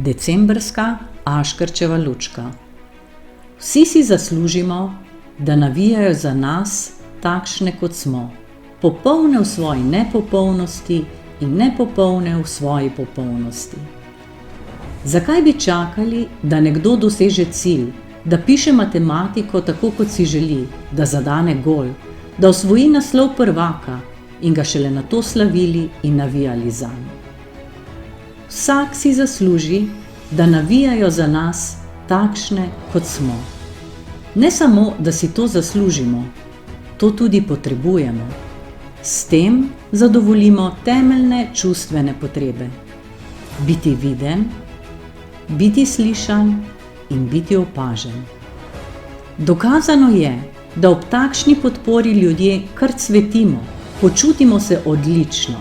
Decembrska Aškerčeva lučka. Vsi si zaslužimo, da navijajo za nas takšne, kot smo, popolne v svoji nepopolnosti in nepopolne v svoji popolnosti. Zakaj bi čakali, da nekdo doseže cilj, da piše matematiko tako, kot si želi, da zadane gol, da osvoji naslov prvaka in ga šele nato slavili in navijali zanj? Vsak si zasluži, da navijajo za nas takšne, kot smo. Ne samo, da si to zaslužimo, to tudi potrebujemo. S tem zadovoljimo temeljne čustvene potrebe. Biti viden, biti slišan in biti opažen. Dokazano je, da ob takšni podpori ljudje kar cvetimo, počutimo se odlično.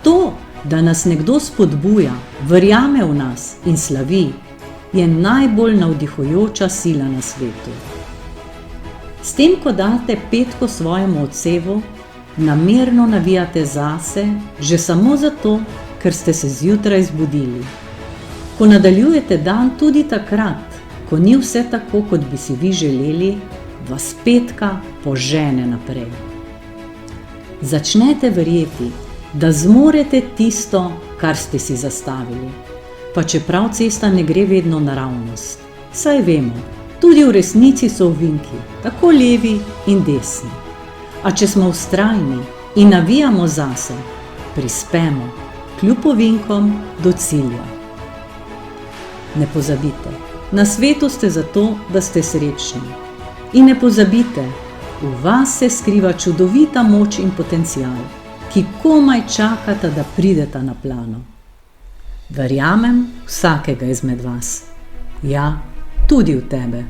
To, da nas nekdo spodbuja, verjame v nas in slavi, je najbolj navdihujoča sila na svetu. S tem, ko date petko svojemu odsevu, namerno navijate zase, že samo zato, ker ste se zjutraj zbudili. Ko nadaljujete dan tudi takrat, ko ni vse tako, kot bi si vi želeli, vas petka požene naprej. Začnete verjeti, da zmorete tisto, kar ste si zastavili, pa čeprav cesta ne gre vedno naravnost. Saj vemo, tudi v resnici so ovinki, tako levi in desni. A če smo vztrajni in navijamo zase, prispemo, kljub ovinkom, do cilja. Ne pozabite, na svetu ste zato, da ste srečni. In ne pozabite, v vas se skriva čudovita moč in potencial, ki komaj čakata, da prideta na plano. Verjamem vsakega izmed vas. Ja, tudi v tebe.